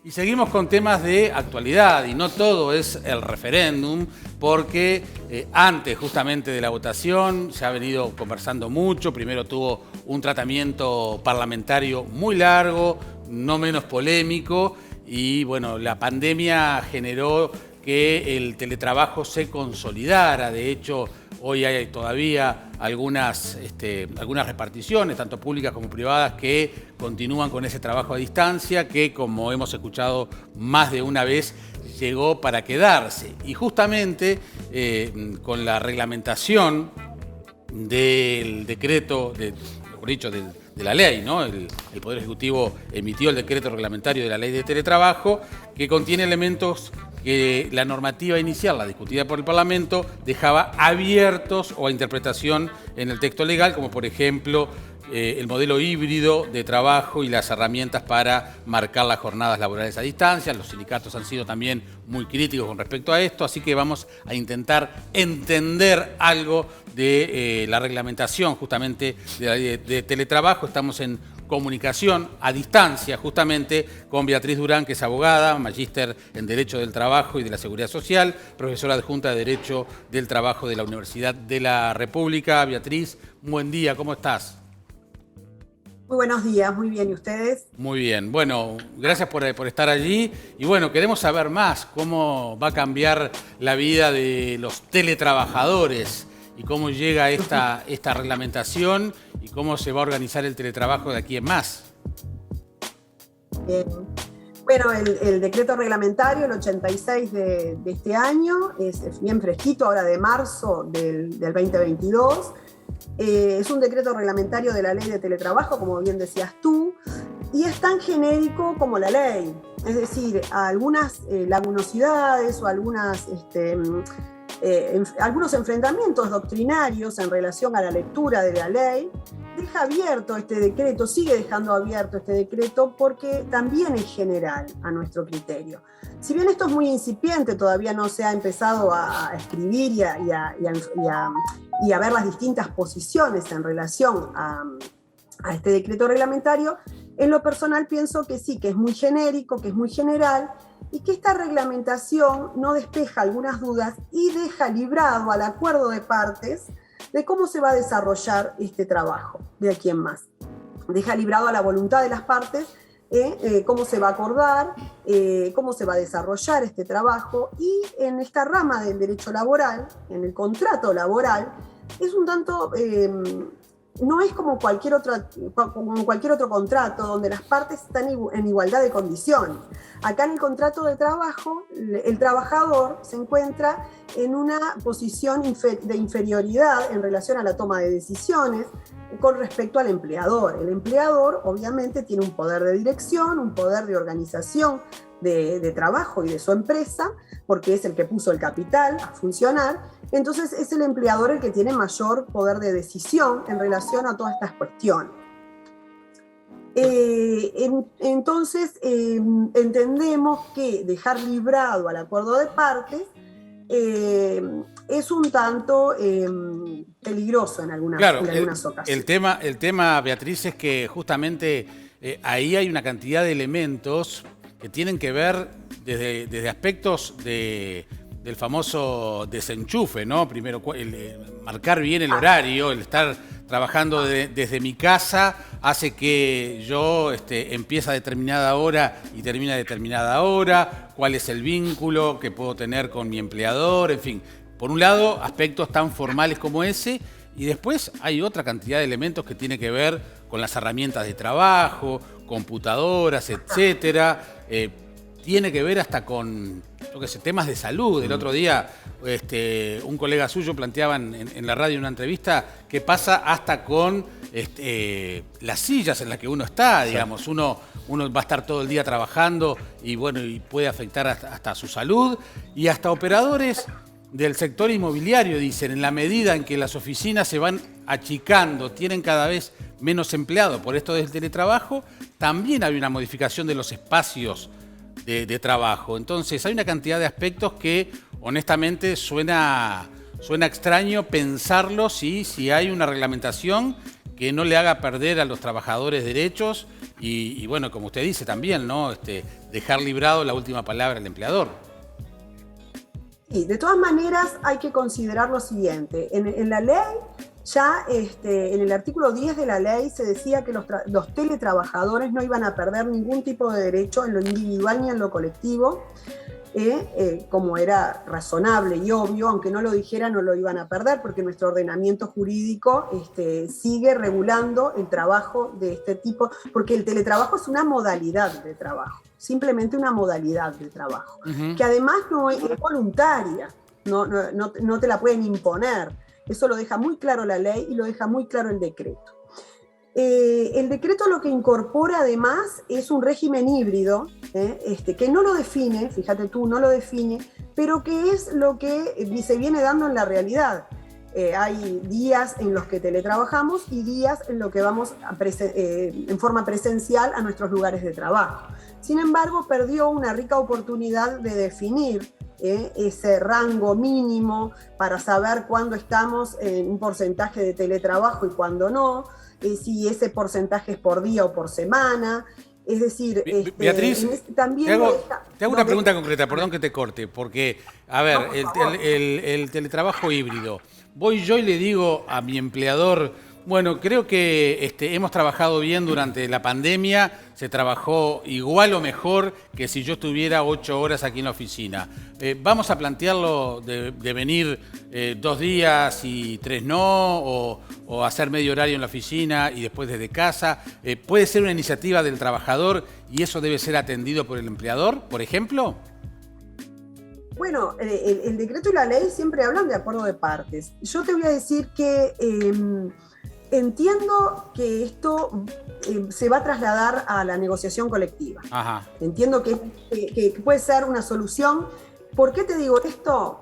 Y seguimos con temas de actualidad, y no todo es el referéndum, porque antes justamente de la votación se ha venido conversando mucho. Primero tuvo un tratamiento parlamentario muy largo, no menos polémico, y bueno, la pandemia generó que el teletrabajo se consolidara. De hecho, hoy hay todavía algunas reparticiones, tanto públicas como privadas, que continúan con ese trabajo a distancia, que, como hemos escuchado más de una vez, llegó para quedarse. Y justamente con la reglamentación del decreto, mejor dicho, de la ley, ¿no? El Poder Ejecutivo emitió el decreto reglamentario de la ley de teletrabajo, que contiene elementos que la normativa inicial, la discutida por el Parlamento, dejaba abiertos o a interpretación en el texto legal, como por ejemplo el modelo híbrido de trabajo y las herramientas para marcar las jornadas laborales a distancia. Los sindicatos han sido también muy críticos con respecto a esto, así que vamos a intentar entender algo de la reglamentación justamente de la ley de teletrabajo. Estamos en comunicación a distancia justamente con Beatriz Durán, que es abogada, magíster en Derecho del Trabajo y de la Seguridad Social, profesora adjunta de Derecho del Trabajo de la Universidad de la República. Beatriz, buen día, ¿cómo estás? Muy buenos días, muy bien, ¿y ustedes? Muy bien, bueno, gracias por estar allí. Y bueno, queremos saber más cómo va a cambiar la vida de los teletrabajadores y cómo llega esta reglamentación y cómo se va a organizar el teletrabajo de aquí en más. Bueno, el decreto reglamentario, el 86 de este año, es bien fresquito, ahora de marzo del 2022. Es un decreto reglamentario de la ley de teletrabajo, como bien decías tú, y es tan genérico como la ley. Es decir, algunas lagunosidades o algunos enfrentamientos doctrinarios en relación a la lectura de la ley deja abierto este decreto, sigue dejando abierto este decreto, porque también es general a nuestro criterio. Si bien esto es muy incipiente, todavía no se ha empezado a escribir y a ver las distintas posiciones en relación a este decreto reglamentario, en lo personal pienso que sí, que es muy genérico, que es muy general, y que esta reglamentación no despeja algunas dudas y deja librado al acuerdo de partes de cómo se va a desarrollar este trabajo de aquí en más. Deja librado a la voluntad de las partes cómo se va a acordar, cómo se va a desarrollar este trabajo, y en esta rama del derecho laboral, en el contrato laboral, es un tanto... no es como cualquier otro contrato donde las partes están en igualdad de condiciones. Acá en el contrato de trabajo, el trabajador se encuentra en una posición de inferioridad en relación a la toma de decisiones con respecto al empleador. El empleador obviamente tiene un poder de dirección, un poder de organización de trabajo y de su empresa, porque es el que puso el capital a funcionar. Entonces es el empleador el que tiene mayor poder de decisión en relación a todas estas cuestiones. Entonces entendemos que dejar librado al acuerdo de partes es un tanto peligroso en algunas ocasiones. El tema, Beatriz, es que justamente ahí hay una cantidad de elementos que tienen que ver desde aspectos del famoso desenchufe, ¿no? Primero, marcar bien el horario, el estar trabajando desde mi casa hace que yo empiece a determinada hora y termine a determinada hora, cuál es el vínculo que puedo tener con mi empleador, en fin. Por un lado, aspectos tan formales como ese, y después hay otra cantidad de elementos que tiene que ver con las herramientas de trabajo, computadoras, etcétera. Tiene que ver hasta con, yo qué sé, temas de salud. El otro día un colega suyo planteaba en la radio en una entrevista que pasa hasta con las sillas en las que uno está, digamos. Uno va a estar todo el día trabajando y bueno, y puede afectar hasta su salud. Y hasta operadores del sector inmobiliario dicen, en la medida en que las oficinas se van achicando, tienen cada vez menos empleados por esto del teletrabajo, también hay una modificación de los espacios de trabajo. Entonces hay una cantidad de aspectos que honestamente suena extraño pensarlo si hay una reglamentación que no le haga perder a los trabajadores derechos y bueno, como usted dice también, ¿no? dejar librado la última palabra al empleador. Sí, de todas maneras hay que considerar lo siguiente. En la ley, ya en el artículo 10 de la ley se decía que los teletrabajadores no iban a perder ningún tipo de derecho en lo individual ni en lo colectivo, como era razonable y obvio, aunque no lo dijera, no lo iban a perder, porque nuestro ordenamiento jurídico sigue regulando el trabajo de este tipo, porque el teletrabajo es una modalidad de trabajo, simplemente una modalidad de trabajo, que además no es voluntaria, no te la pueden imponer. Eso lo deja muy claro la ley y lo deja muy claro el decreto. El decreto lo que incorpora además es un régimen híbrido, que no lo define, fíjate tú, no lo define, pero que es lo que se viene dando en la realidad. Hay días en los que teletrabajamos y días en los que vamos en forma presencial a nuestros lugares de trabajo. Sin embargo, perdió una rica oportunidad de definir ese rango mínimo para saber cuándo estamos en un porcentaje de teletrabajo y cuándo no, si ese porcentaje es por día o por semana. Es decir, Beatriz, también te hago una pregunta concreta, perdón que te corte, porque, a ver, el teletrabajo híbrido, voy yo y le digo a mi empleador, bueno, creo que hemos trabajado bien durante la pandemia, se trabajó igual o mejor que si yo estuviera 8 horas aquí en la oficina. ¿Vamos a plantearlo de venir 2 días y 3 no, o hacer medio horario en la oficina y después desde casa? ¿Puede ser una iniciativa del trabajador y eso debe ser atendido por el empleador, por ejemplo? Bueno, el decreto y la ley siempre hablan de acuerdo de partes. Yo te voy a decir que entiendo que esto se va a trasladar a la negociación colectiva. Ajá. Entiendo que puede ser una solución. ¿Por qué te digo esto?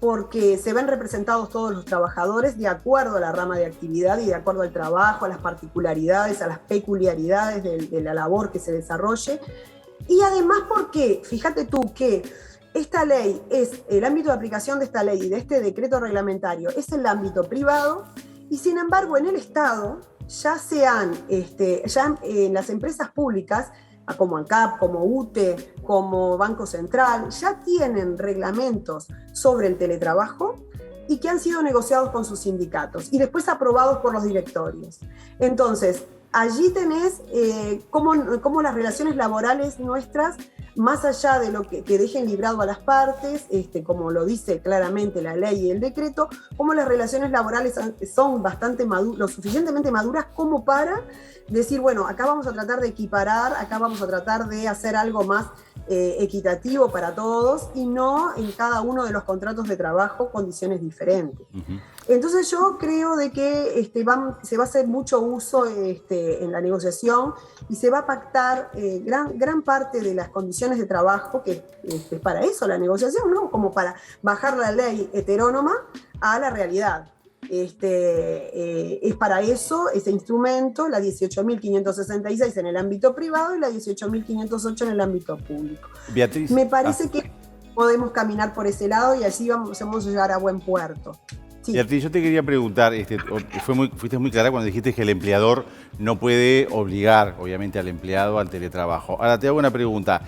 Porque se ven representados todos los trabajadores de acuerdo a la rama de actividad y de acuerdo al trabajo, a las particularidades, a las peculiaridades de la labor que se desarrolle. Y además porque, fíjate tú que esta ley el ámbito de aplicación de esta ley y de este decreto reglamentario es el ámbito privado. Y sin embargo, en el Estado ya en las empresas públicas, como ANCAP, como UTE, como Banco Central, ya tienen reglamentos sobre el teletrabajo y que han sido negociados con sus sindicatos y después aprobados por los directorios. Entonces, allí tenés cómo las relaciones laborales nuestras, más allá de lo que dejen librado a las partes, como lo dice claramente la ley y el decreto, cómo las relaciones laborales son lo suficientemente maduras como para decir, bueno, acá vamos a tratar de equiparar, acá vamos a tratar de hacer algo más equitativo para todos y no en cada uno de los contratos de trabajo condiciones diferentes. Uh-huh. Entonces yo creo de que se va a hacer mucho uso en la negociación y se va a pactar gran parte de las condiciones de trabajo, que es para eso la negociación, ¿no? Como para bajar la ley heterónoma a la realidad. Es para eso ese instrumento, la 18.566 en el ámbito privado y la 18.508 en el ámbito público. Beatriz, me parece que podemos caminar por ese lado y así vamos a llegar a buen puerto. Sí. Beatriz, yo te quería preguntar, fuiste muy clara cuando dijiste que el empleador no puede obligar, obviamente, al empleado al teletrabajo. Ahora te hago una pregunta.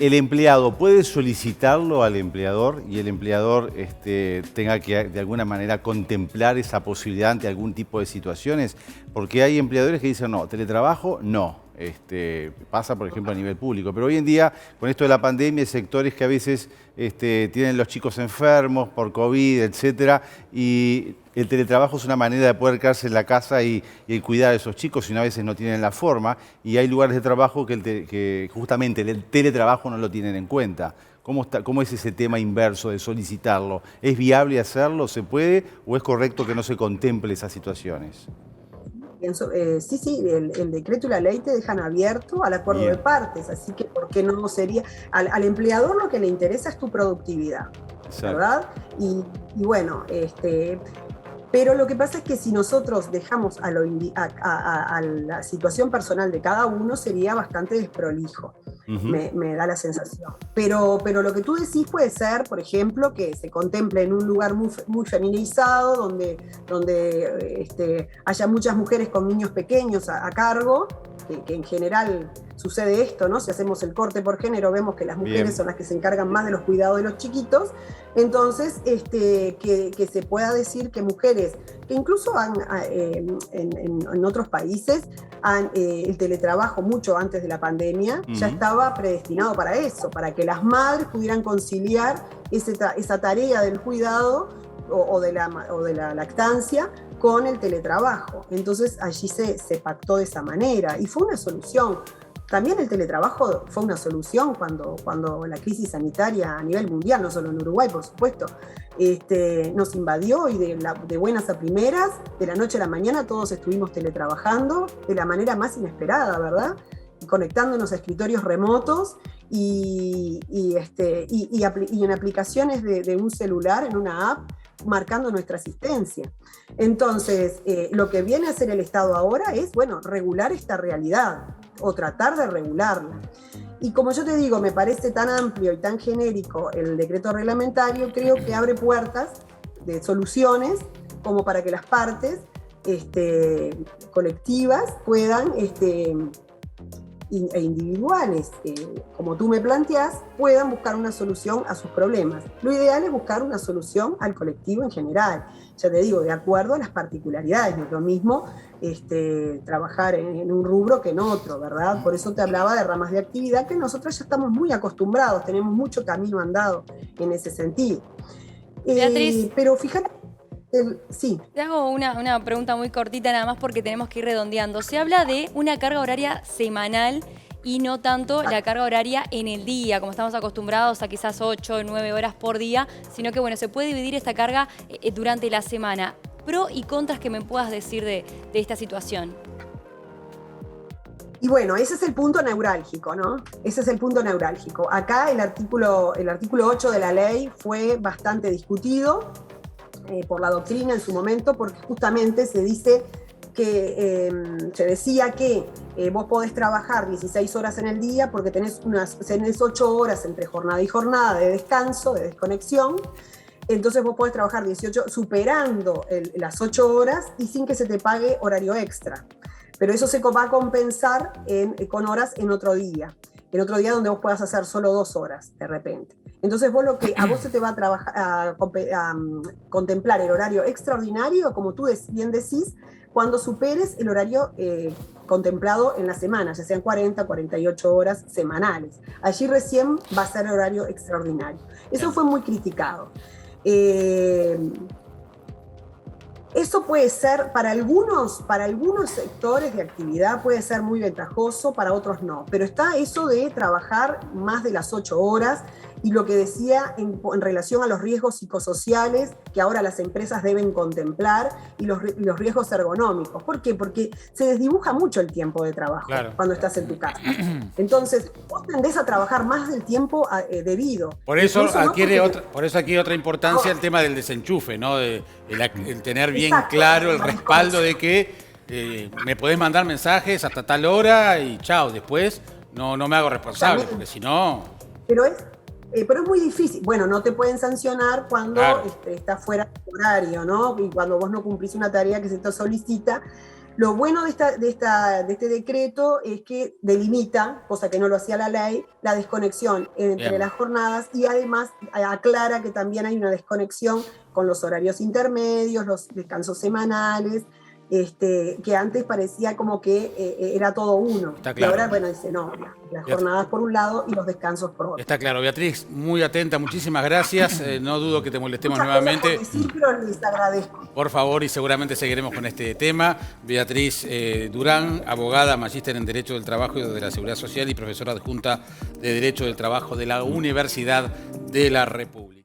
¿El empleado puede solicitarlo al empleador y el empleador tenga que de alguna manera contemplar esa posibilidad ante algún tipo de situaciones? Porque hay empleadores que dicen, no, teletrabajo, no. Pasa, por ejemplo, a nivel público. Pero hoy en día, con esto de la pandemia, hay sectores que a veces tienen los chicos enfermos por COVID, etcétera, y el teletrabajo es una manera de poder quedarse en la casa y cuidar a esos chicos, sino a veces no tienen la forma, y hay lugares de trabajo que justamente el teletrabajo no lo tienen en cuenta. ¿Cómo es ese tema inverso de solicitarlo? ¿Es viable hacerlo? ¿Se puede? ¿O es correcto que no se contemple esas situaciones? Sí, el decreto y la ley te dejan abierto al acuerdo de partes, así que ¿por qué no sería? Al empleador lo que le interesa es tu productividad, ¿verdad? Y bueno, pero lo que pasa es que si nosotros dejamos a la situación personal de cada uno sería bastante desprolijo. Uh-huh. Me da la sensación. Pero lo que tú decís puede ser, por ejemplo, que se contemple en un lugar muy feminizado, donde haya muchas mujeres con niños pequeños a cargo, que en general sucede esto, ¿no? Si hacemos el corte por género, vemos que las mujeres Bien. son las que se encargan más de los cuidados de los chiquitos. Entonces, que se pueda decir que mujeres que incluso en otros países el teletrabajo mucho antes de la pandemia ya estaba predestinado para eso, para que las madres pudieran conciliar esa tarea del cuidado o de la lactancia con el teletrabajo. Entonces allí se pactó de esa manera y fue una solución. También el teletrabajo fue una solución cuando la crisis sanitaria a nivel mundial, no solo en Uruguay, por supuesto, nos invadió y de buenas a primeras, de la noche a la mañana, todos estuvimos teletrabajando de la manera más inesperada, ¿verdad? Conectándonos a escritorios remotos y en aplicaciones de un celular, en una app, marcando nuestra asistencia. Entonces, lo que viene a hacer el Estado ahora es, bueno, regular esta realidad o tratar de regularla. Y como yo te digo, me parece tan amplio y tan genérico el decreto reglamentario, creo que abre puertas de soluciones como para que las partes colectivas puedan e individuales, como tú me planteás, puedan buscar una solución a sus problemas. Lo ideal es buscar una solución al colectivo en general. Ya te digo, de acuerdo a las particularidades, no es lo mismo trabajar en un rubro que en otro, ¿verdad? Por eso te hablaba de ramas de actividad que nosotros ya estamos muy acostumbrados, tenemos mucho camino andado en ese sentido. Beatriz, pero fíjate, sí. te hago una pregunta muy cortita nada más porque tenemos que ir redondeando. Se habla de una carga horaria semanal y no tanto la carga horaria en el día, como estamos acostumbrados a quizás 8 o 9 horas por día, sino que bueno, se puede dividir esta carga durante la semana. Pro y contras que me puedas decir de esta situación. Y bueno, ese es el punto neurálgico, ¿no? Ese es el punto neurálgico. Acá el artículo 8 de la ley fue bastante discutido por la doctrina en su momento, porque justamente se dice que se decía que vos podés trabajar 16 horas en el día porque tenés 8 horas entre jornada y jornada de descanso, de desconexión. Entonces vos podés trabajar 18 superando las 8 horas y sin que se te pague horario extra. Pero eso se va a compensar con horas en otro día donde vos puedas hacer solo 2 horas de repente. Entonces vos a vos se te va a contemplar el horario extraordinario, como tú bien decís, cuando superes el horario contemplado en la semana, ya sean 40, 48 horas semanales. Allí recién va a ser el horario extraordinario. Eso fue muy criticado. Eso puede ser, para algunos sectores de actividad puede ser muy ventajoso, para otros no. Pero está eso de trabajar más de las 8 horas y lo que decía en relación a los riesgos psicosociales que ahora las empresas deben contemplar y los riesgos ergonómicos. ¿Por qué? Porque se desdibuja mucho el tiempo de trabajo cuando estás en tu casa. Entonces, vos tendés a trabajar más del tiempo debido. Por eso adquiere otra importancia el tema del desenchufe, ¿no? El tener bien claro el respaldo de que me podés mandar mensajes hasta tal hora y chao, después no me hago responsable, porque si no... Pero es muy difícil. Bueno, no te pueden sancionar cuando estás fuera de horario, ¿no? Y cuando vos no cumplís una tarea que se te solicita. Lo bueno de este decreto es que delimita, cosa que no lo hacía la ley, la desconexión entre las jornadas y además aclara que también hay una desconexión con los horarios intermedios, los descansos semanales, que antes parecía como que era todo uno. Está claro. Y ahora, bueno, dice, no, las jornadas por un lado y los descansos por otro. Está claro. Beatriz, muy atenta, muchísimas gracias. No dudo que te molestemos Muchas nuevamente. Cosas por decir, pero les agradezco. Por favor, y seguramente seguiremos con este tema. Beatriz Durán, abogada, magíster en Derecho del Trabajo y de la Seguridad Social y profesora adjunta de Derecho del Trabajo de la Universidad de la República.